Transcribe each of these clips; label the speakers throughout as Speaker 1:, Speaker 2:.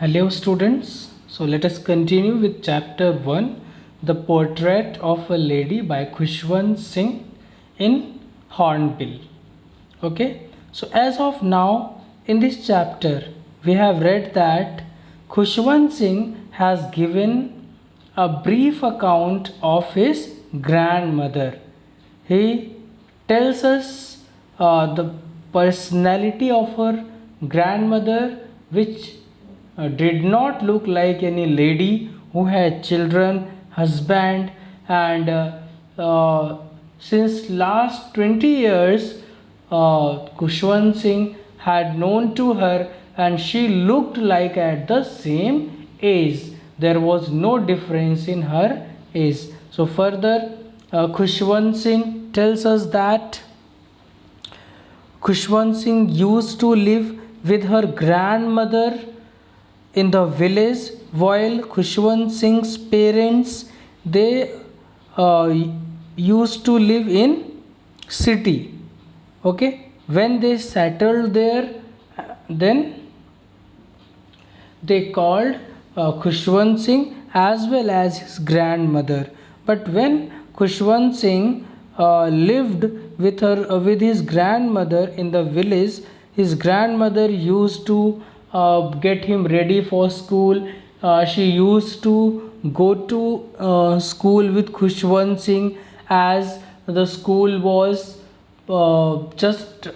Speaker 1: Hello students, so let us continue with chapter 1, The Portrait of a Lady by Khushwant Singh in Hornbill. Okay, so as of now in this chapter we have read that Khushwant Singh has given a brief account of his grandmother. He tells us the personality of her grandmother, which did not look like any lady who had children, husband, and since last 20 years, Khushwant Singh had known to her, and she looked like at the same age. There was no difference in her age. So further, Khushwant Singh tells us that Khushwant Singh used to live with her grandmother in the village, while Khushwant Singh's parents they used to live in city. Okay, when they settled there, then they called Khushwant Singh as well as his grandmother. But when Khushwant Singh lived with his grandmother in the village, his grandmother used to get him ready for school. She used to go to school with Khushwant Singh, as the school was just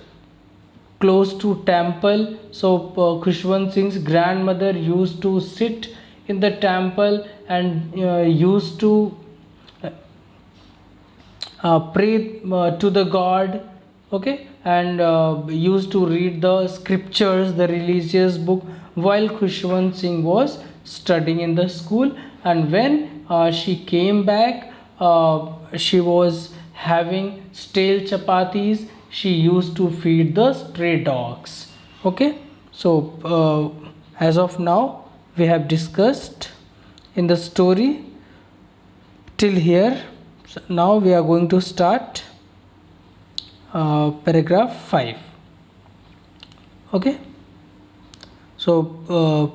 Speaker 1: close to temple. So Khushwant Singh's grandmother used to sit in the temple and used to pray to the god. Okay, and used to read the scriptures, the religious book, while Khushwant Singh was studying in the school. And when she came back, she was having stale chapatis. She used to feed the stray dogs. Okay, so as of now we have discussed in the story till here. So now we are going to start paragraph 5. Okay, so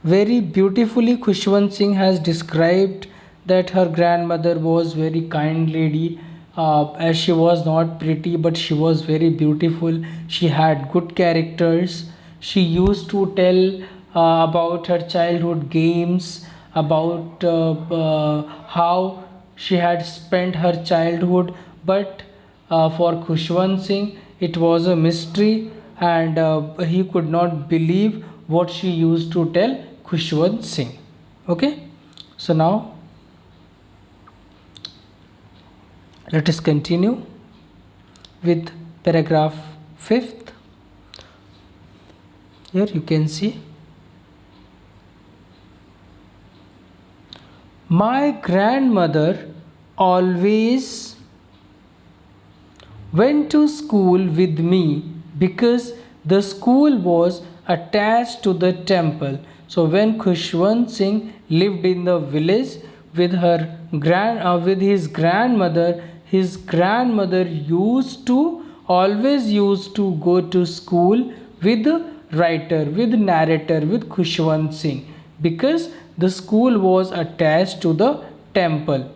Speaker 1: very beautifully Khushwant Singh has described that her grandmother was very kind lady, as she was not pretty but she was very beautiful. She had good characters. She used to tell about her childhood games, about how she had spent her childhood. But for Khushwant Singh it was a mystery, and he could not believe what she used to tell Khushwant Singh. Okay, so now let us continue with paragraph 5th. Here you can see, my grandmother always went to school with me because the school was attached to the temple. So when Khushwant Singh lived in the village with his grandmother, his grandmother always used to go to school with the writer, with narrator, with Khushwant Singh, because the school was attached to the temple.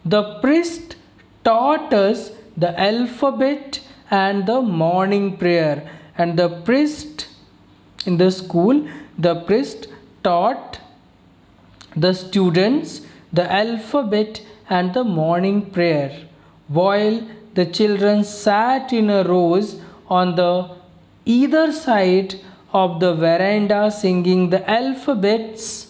Speaker 1: The priest taught us the alphabet and the morning prayer. And the priest in the school, the priest taught the students the alphabet and the morning prayer, while the children sat in a rows on the either side of the veranda singing the alphabets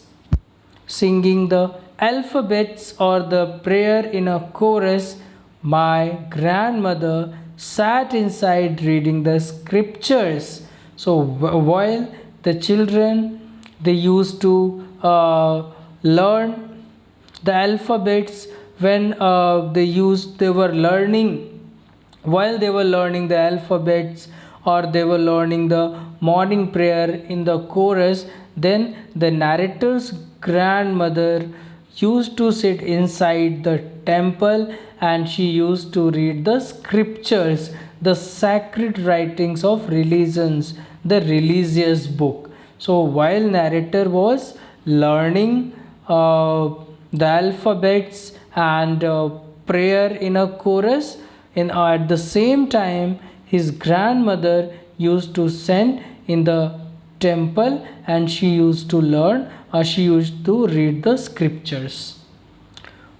Speaker 1: or the prayer in a chorus. My grandmother sat inside reading the scriptures. So while the children they used to learn the alphabets, when they were learning, while they were learning the alphabets or they were learning the morning prayer in the chorus, then the narrator's grandmother used to sit inside the temple and she used to read the scriptures, the sacred writings of religions, the religious book. So while narrator was learning the alphabets and prayer in a chorus, at the same time his grandmother used to send in the temple, and she used to learn, she used to read the scriptures.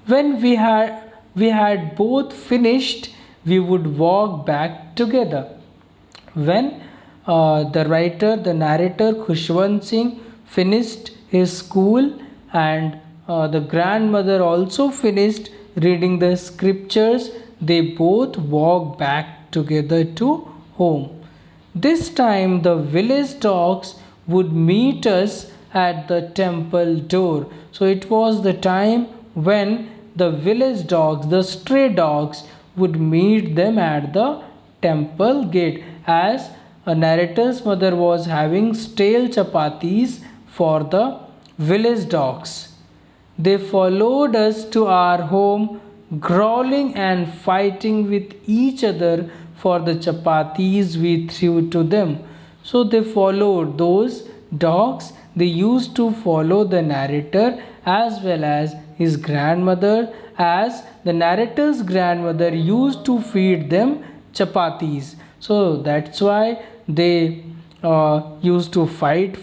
Speaker 1: When we had both finished, we would walk back together. When the narrator Khushwant Singh finished his school, and the grandmother also finished reading the scriptures, they both walked back together to home. This time the village dogs would meet us at the temple door. So it was the time when the village dogs, the stray dogs, would meet them at the temple gate, as a narrator's mother was having stale chapatis for the village dogs. They followed us to our home, growling and fighting with each other for the chapatis we threw to them. So they followed those dogs, they used to follow the narrator as well as his grandmother, as the narrator's grandmother used to feed them chapatis. So that's why they used to fight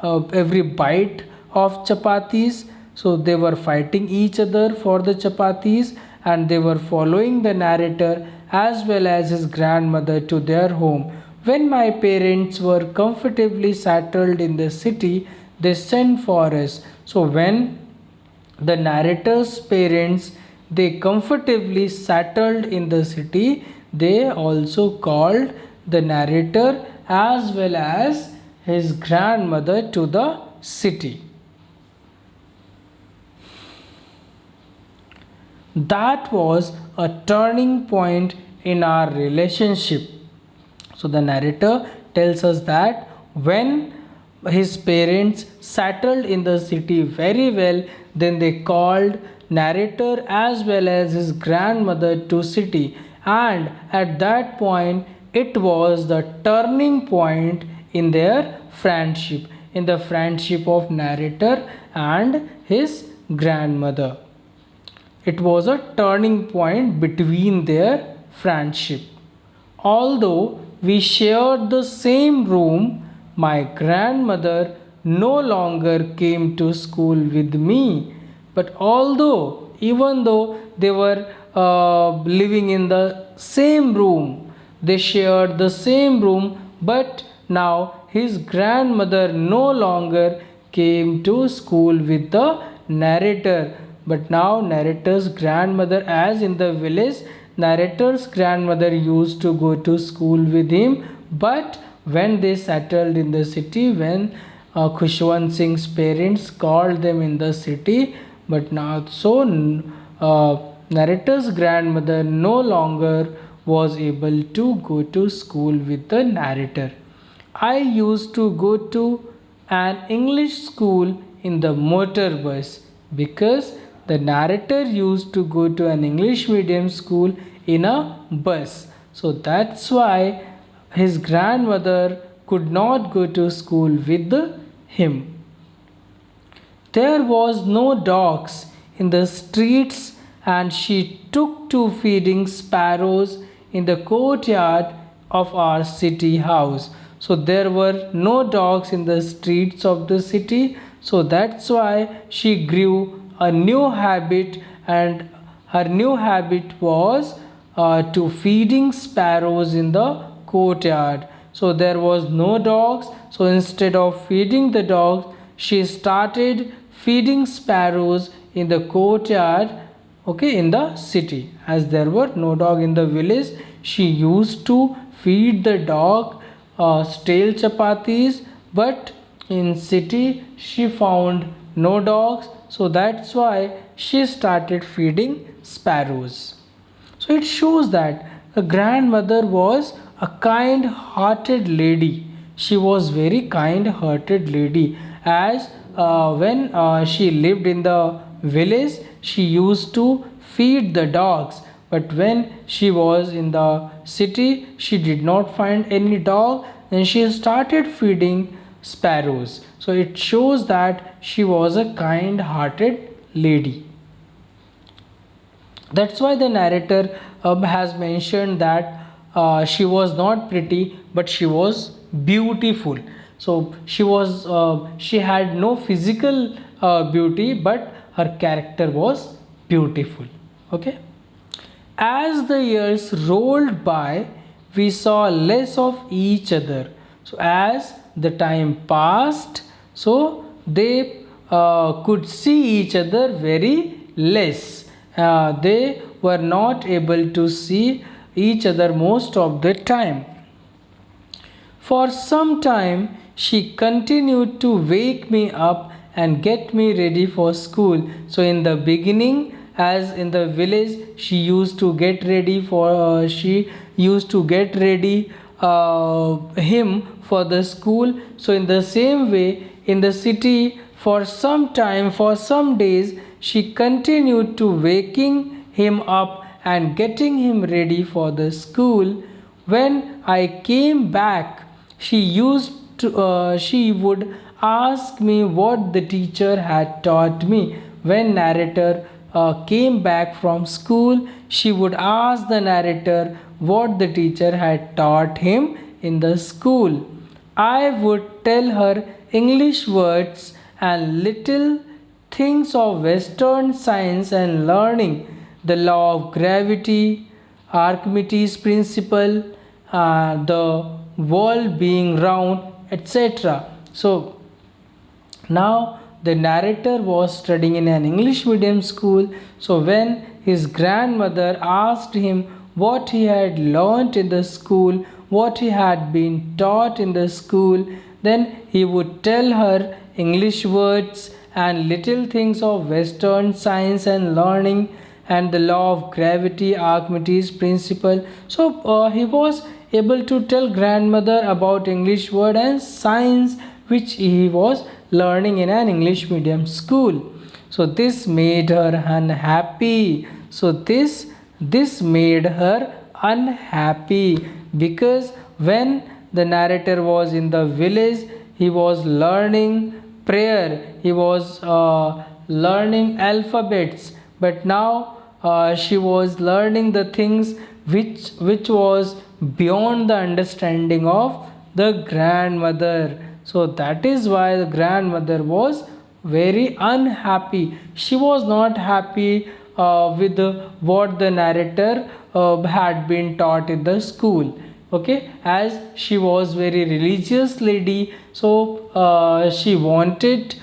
Speaker 1: every bite of chapatis. So they were fighting each other for the chapatis, and they were following the narrator as well as his grandmother to their home. When my parents were comfortably settled in the city, they sent for us. So when the narrator's parents, they comfortably settled in the city, they also called the narrator as well as his grandmother to the city. That was a turning point in our relationship. So the narrator tells us that when his parents settled in the city very well, then they called narrator as well as his grandmother to city, and at that point it was the turning point in their friendship, in the friendship of narrator and his grandmother. It was a turning point between their friendship. Although we shared the same room, my grandmother no longer came to school with me. But even though they were living in the same room, they shared the same room, but now his grandmother no longer came to school with the narrator. But now narrator's grandmother, as in the village, narrator's grandmother used to go to school with him. But when they settled in the city, when Khushwant Singh's parents called them in the city, but now narrator's grandmother no longer was able to go to school with the narrator. I used to go to an English school in the motor bus, because the narrator used to go to an English medium school in a bus. So that's why his grandmother could not go to school with him. There was no dogs in the streets, and she took to feeding sparrows in the courtyard of our city house. So there were no dogs in the streets of the city, so that's why she grew a new habit, and her new habit was to feeding sparrows in the courtyard. So there was no dogs, so instead of feeding the dogs, she started feeding sparrows in the courtyard, okay, in the city. As there were no dog in the village, she used to feed the dog stale chapatis, but in city she found no dogs, so that's why she started feeding sparrows. So it shows that the grandmother was a kind hearted lady. She was very kind hearted lady, as when she lived in the village, she used to feed the dogs, but when she was in the city, she did not find any dog, and she started feeding sparrows. So it shows that she was a kind hearted lady. That's why the narrator has mentioned that she was not pretty but she was beautiful. So she had no physical beauty but her character was beautiful. Okay. As the years rolled by, we saw less of each other. So as the time passed, so they could see each other very less. They were not able to see each other most of the time. For some time, she continued to wake me up and get me ready for school. So, in the beginning, as in the village, she used to get ready him for the school. So, in the same way, in the city, for some time, for some days, she continued to waking him up and getting him ready for the school. When I came back, she would ask me what the teacher had taught me. When narrator came back from school, she would ask the narrator what the teacher had taught him in the school. I would tell her English words and little things of Western science and learning, the law of gravity, Archimedes' principle, the world being round, etc. So now the narrator was studying in an English medium school. So when his grandmother asked him what he had learnt in the school, what he had been taught in the school, then he would tell her English words and little things of Western science and learning and the law of gravity, Archimedes' principle. So he was able to tell grandmother about English word and science which he was learning in an English medium school. So this made her unhappy. So this made her unhappy because when the narrator was in the village, he was learning prayer, he was learning alphabets, but now she was learning the things which was beyond the understanding of the grandmother. So that is why the grandmother was very unhappy. She was not happy with what the narrator had been taught in the school. Okay, as she was very religious lady, so she wanted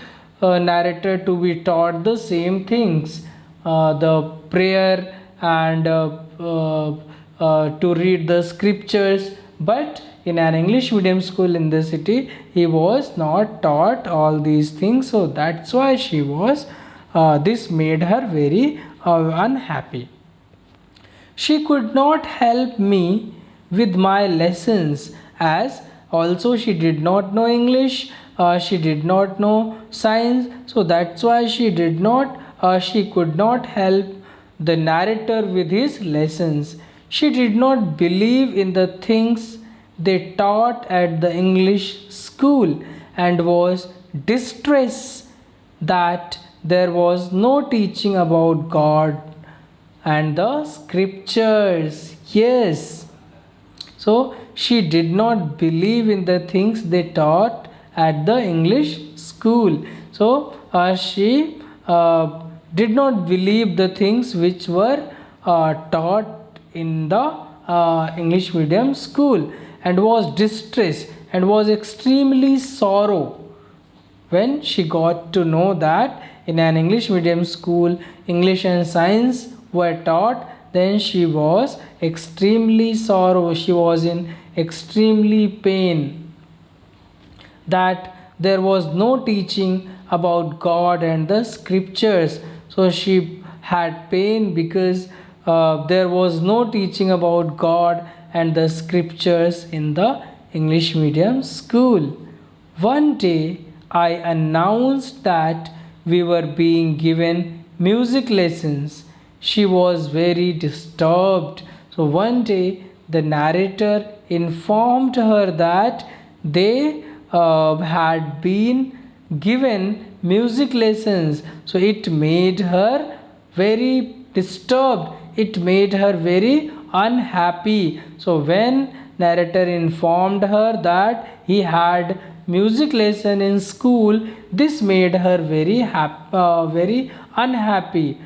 Speaker 1: narrator to be taught the same things, the prayer and to read the scriptures. But in an English medium school in the city, he was not taught all these things. So that's why she was this made her very unhappy. She could not help me with my lessons, as also she did not know English, she did not know science. So that's why she could not help the narrator with his lessons. She did not believe in the things they taught at the English school and was distressed that there was no teaching about God and the scriptures. Yes. So she did not believe in the things they taught at the English school. So she did not believe the things which were taught in the English medium school and was distressed and was extremely sorrow when she got to know that in an English medium school English and science were taught. Then she was extremely sorrow, she was in extremely pain that there was no teaching about God and the scriptures. So she had pain because there was no teaching about God and the scriptures in the English medium school. One day I announced that we were being given music lessons. She was very disturbed. So one day the narrator informed her that they had been given music lessons. So it made her very disturbed, it made her very unhappy. So when narrator informed her that he had music lesson in school, this made her very unhappy.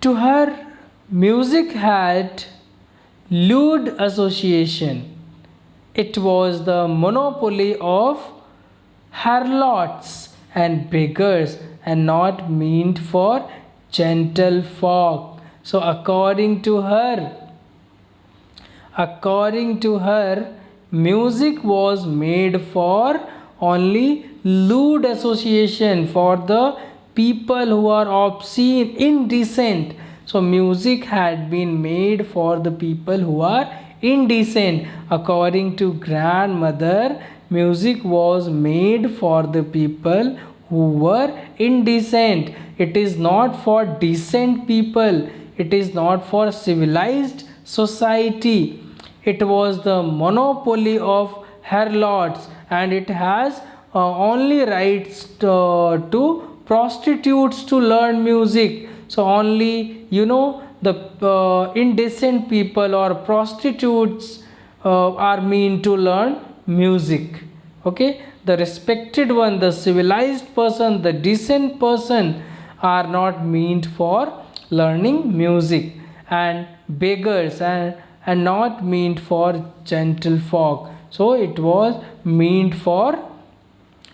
Speaker 1: To her, music had lewd association. It was the monopoly of harlots and beggars and not meant for gentle folk. So according to her, music was made for only lewd association, for the people who are obscene, indecent. So music had been made for the people who are indecent. According to grandmother, music was made for the people who were indecent. It is not for decent people, it is not for civilized society. It was the monopoly of harlots, and it has only rights to prostitutes to learn music. So only the indecent people or prostitutes are mean to learn music. Okay, the respected one, the civilized person, the decent person are not meant for learning music, and beggars and not meant for gentle folk. So it was meant for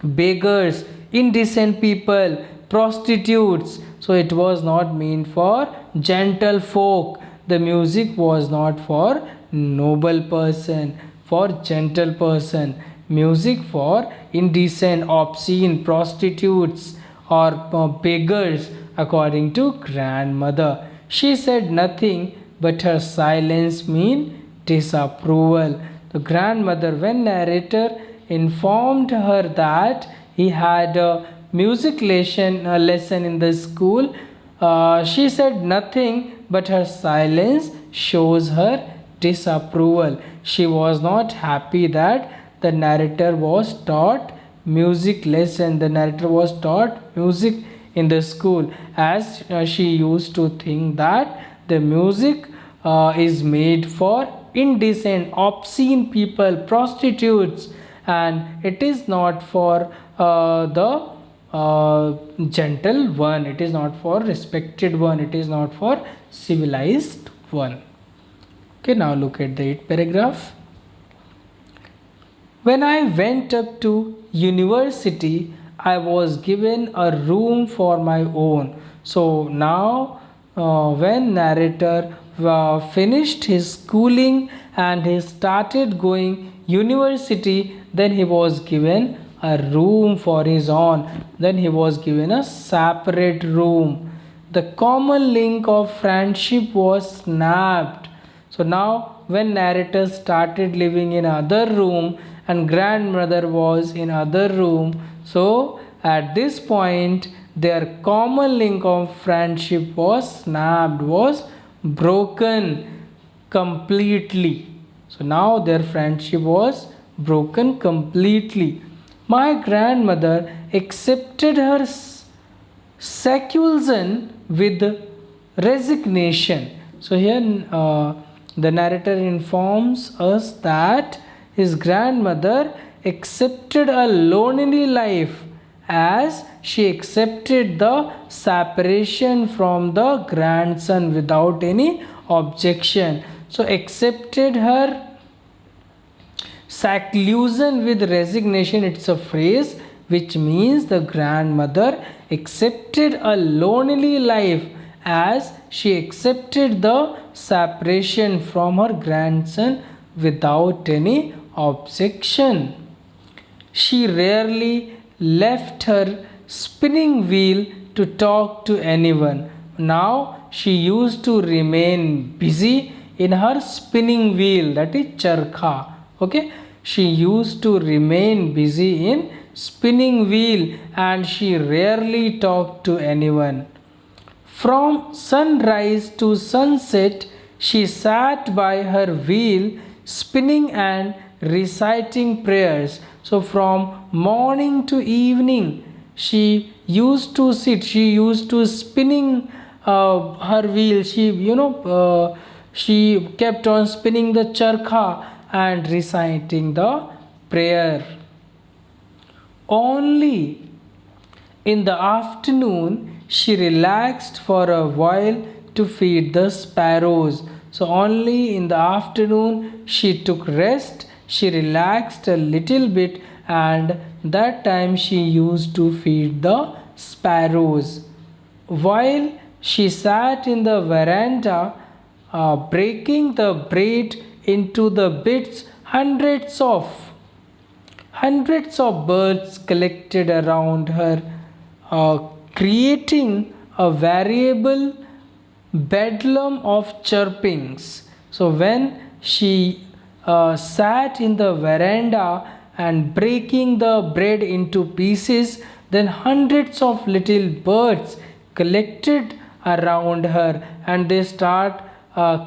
Speaker 1: beggars, indecent people, prostitutes. So it was not meant for gentle folk. The music was not for noble person, for gentle person. Music for indecent, obscene, prostitutes or beggars, according to grandmother. She said nothing, but her silence mean disapproval. The grandmother, when narrator informed her that he had a music lesson in the school, she said nothing, but her silence shows her disapproval. She was not happy that the narrator was taught music lesson. The narrator was taught music in the school, as she used to think that the music is made for indecent, obscene people, prostitutes, and it is not for the gentle one, it is not for respected one, it is not for civilized one. Okay, now look at the 8th paragraph. When I went up to university, I was given a room for my own. So now when narrator finished his schooling and he started going university, then he was given a room for his own. Then he was given a separate room. The common link of friendship was snapped. So now when narrator started living in other room and grandmother was in other room, so at this point their common link of friendship was snapped, was broken completely. So now their friendship was broken completely. My grandmother accepted her seclusion with resignation. So here the narrator informs us that his grandmother accepted a lonely life as she accepted the separation from the grandson without any objection. So accepted her seclusion with resignation, it's a phrase which means the grandmother accepted a lonely life as she accepted the separation from her grandson without any objection. She rarely left her spinning wheel to talk to anyone. Now she used to remain busy in her spinning wheel, that is charkha. Okay, she used to remain busy in spinning wheel and she rarely talked to anyone. From sunrise to sunset, she sat by her wheel, spinning and reciting prayers. So from morning to evening, she used to sit, she used to spinning her wheel. She kept on spinning the charkha and reciting the prayer. Only in the afternoon, she relaxed for a while to feed the sparrows. So, only in the afternoon, she took rest, she relaxed a little bit, and that time she used to feed the sparrows. While she sat in the veranda, breaking the bread into the bits, hundreds of birds collected around her, creating a variable bedlam of chirpings. So, when she sat in the veranda and breaking the bread into pieces, then hundreds of little birds collected around her and they start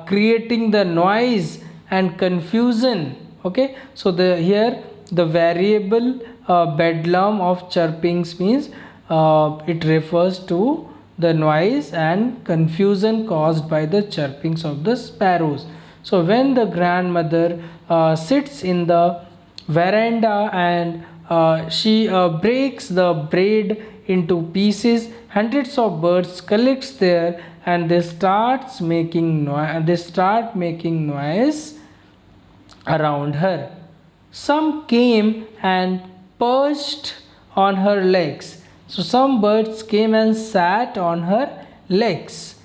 Speaker 1: creating the noise and confusion. Okay, so here the variable bedlam of chirpings means it refers to the noise and confusion caused by the chirpings of the sparrows. So when the grandmother sits in the veranda and she breaks the bread into pieces, hundreds of birds collects there and they start making noise around her. Some came and perched on her legs. So some birds came and sat on her legs,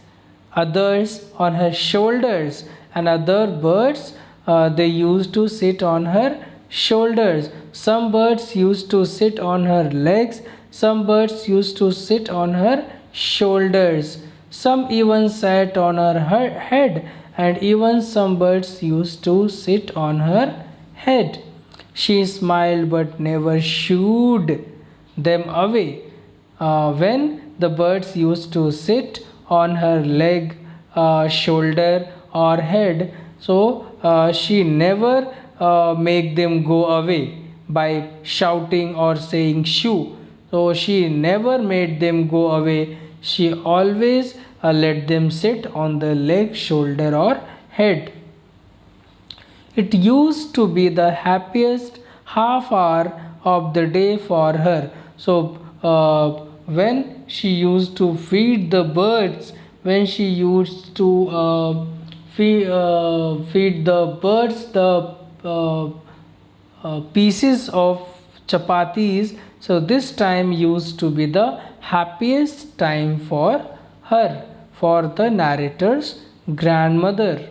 Speaker 1: others on her shoulders, and other birds they used to sit on her shoulders. Some birds used to sit on her legs, some birds used to sit on her shoulders. Some even sat on her head, and even some birds used to sit on her head. She smiled but never shooed them away. When the birds used to sit on her leg, shoulder, or head, so she never make them go away by shouting or saying shoo. So she never made them go away. She always let them sit on the leg, shoulder, or head. It used to be the happiest half hour of the day for her. So, when she used to feed the birds, when she used to feed the birds the pieces of chapatis, so this time used to be the happiest time for her, for the narrator's grandmother.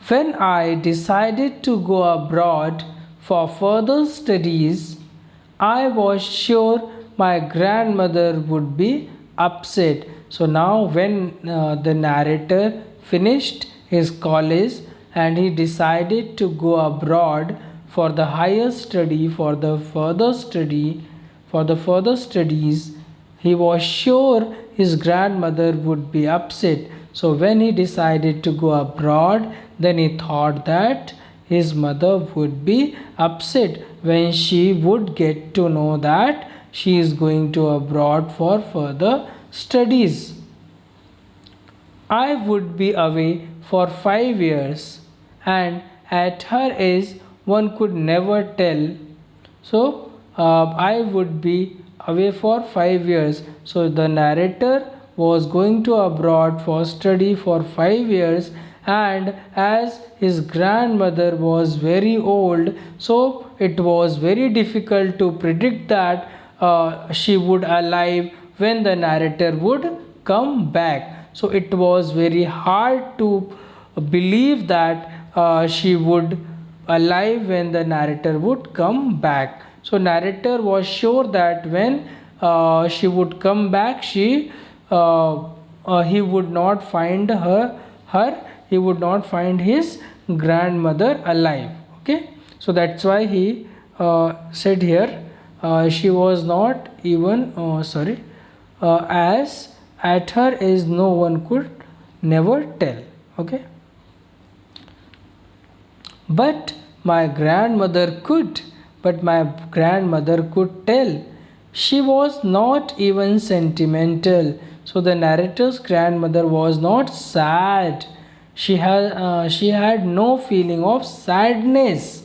Speaker 1: When I decided to go abroad for further studies, I was sure my grandmother would be upset. So now, when the narrator finished his college and he decided to go abroad for the higher study, for the further studies, he was sure his grandmother would be upset. So when he decided to go abroad, then he thought that his mother would be upset when she would get to know that she is going to abroad for further studies. I would be away for 5 years, and at her age, one could never tell. So, I would be away for 5 years. So, the narrator was going to abroad for study for 5 years, and as his grandmother was very old, so it was very difficult to predict that she would alive when the narrator would come back. So it was very hard to believe that she would alive when the narrator would come back. So narrator was sure that when she would come back, he would not find her he would not find his grandmother alive. Okay, so that's why he said here she was not even as at her age no one could never tell. Okay, But my grandmother could, but my grandmother could tell. She was not even sentimental. So the narrator's grandmother was not sad. She had no feeling of sadness.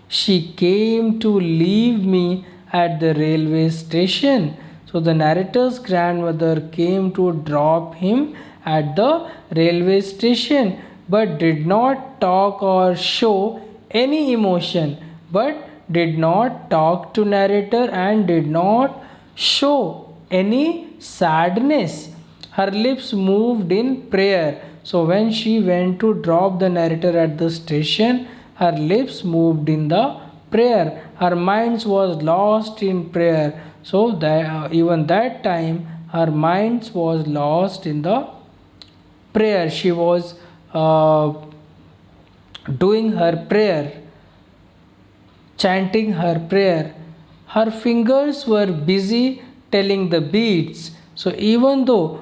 Speaker 1: She came to leave me at the railway station. So the narrator's grandmother came to drop him at the railway station but did not talk or show any emotion, but did not talk to narrator and did not show any sadness. Her lips moved in prayer. So when she went to drop the narrator at the station, her lips moved in the prayer. Her mind was lost in prayer. So that, even that time, her mind was lost in the prayer. She was doing her prayer, chanting her prayer. Her fingers were busy telling the beads. So even though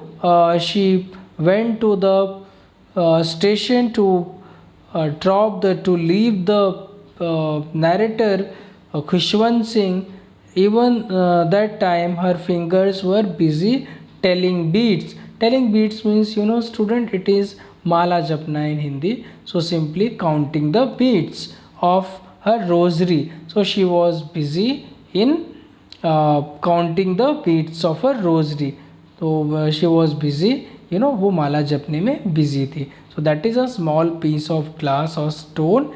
Speaker 1: she went to the station to to leave the narrator Khushwant Singh, even that time her fingers were busy telling beads. Telling beads means, student, it is mala japna in Hindi. So simply counting the beads of her rosary. So she was busy in counting the beads of her rosary. So she was busy, वो माला जपने में busy थी. So that is a small piece of glass or stone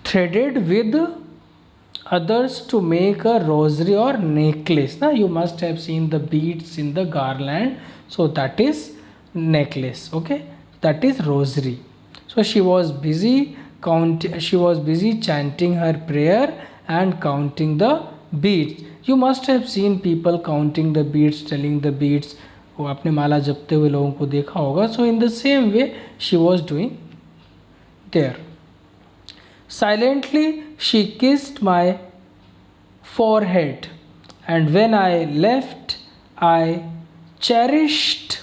Speaker 1: threaded with others to make a rosary or necklace. Now you must have seen the beads in the garland. So that is necklace. Okay, that is rosary. So she was busy chanting her prayer and counting the beads. You must have seen people counting the beads, telling the beads. वो आपने माला जपते हुए लोगों को देखा होगा. So in the same way she was doing there. Silently she kissed my forehead, and when I left I cherished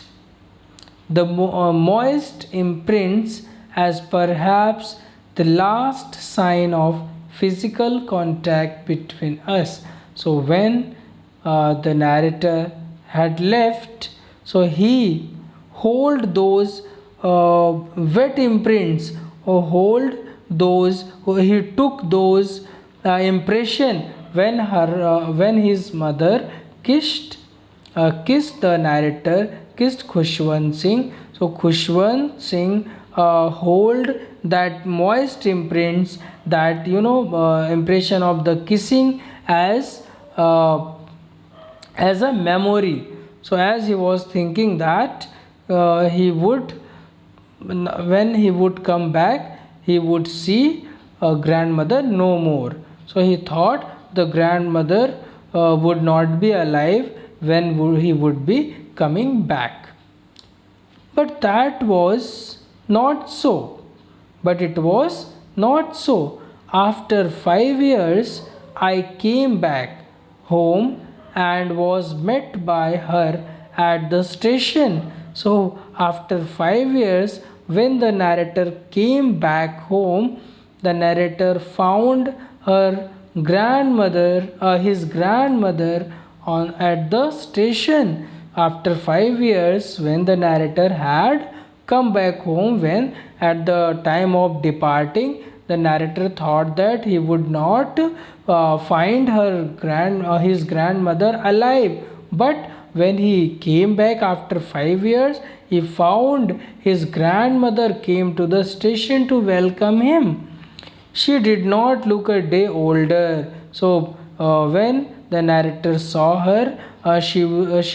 Speaker 1: the moist imprints as perhaps the last sign of physical contact between us. So when the narrator had left, so he hold those wet imprints, or hold those, or he took those impression when his mother kissed the narrator, kissed Khushwant Singh. So Khushwant Singh hold that moist imprints, that impression of the kissing as a memory. So as he was thinking that he would, when he would come back, he would see a grandmother no more. So he thought the grandmother would not be alive when he would be coming back. But that was not so. But it was not so. After 5 years, I came back home and was met by her at the station. So after 5 years, when the narrator came back home, the narrator found his grandmother at the station. After 5 years, when the narrator had come back home, when at the time of departing, the narrator thought that he would not find his grandmother alive. But when he came back after 5 years, he found his grandmother came to the station to welcome him. She did not look a day older. So when the narrator saw her, she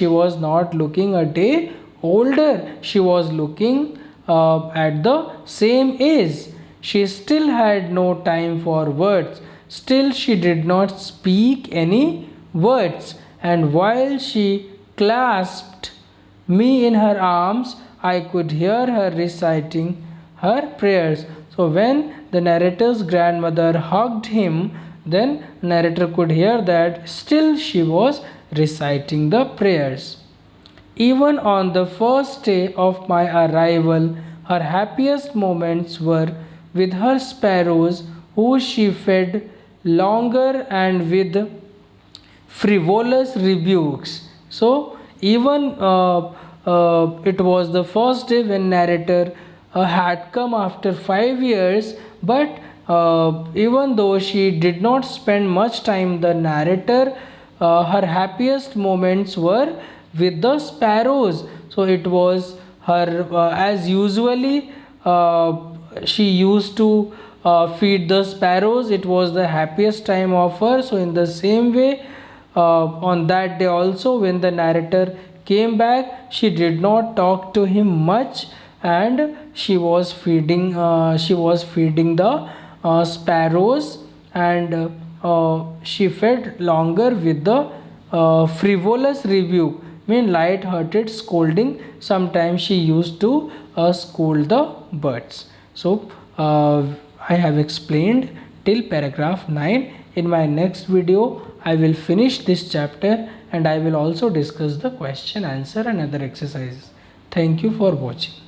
Speaker 1: was not looking a day older. She was looking at the same age. She still had no time for words. Still she did not speak any words. And while she clasped me in her arms, I could hear her reciting her prayers. So when the narrator's grandmother hugged him, then narrator could hear that still she was reciting the prayers. Even on the first day of my arrival, her happiest moments were with her sparrows, who she fed longer and with frivolous rebukes. So even it was the first day when narrator had come after 5 years, but even though she did not spend much time, the narrator, her happiest moments were with the sparrows. So it was her, as usually she used to feed the sparrows. It was the happiest time of her. So in the same way, on that day also, when the narrator came back, she did not talk to him much, and she was feeding the sparrows, and she fed longer with the frivolous rebuke, mean light-hearted scolding. Sometimes she used to scold the birds. So I have explained till paragraph 9. In my next video, I will finish this chapter, and I will also discuss the question, answer and other exercises. Thank you for watching.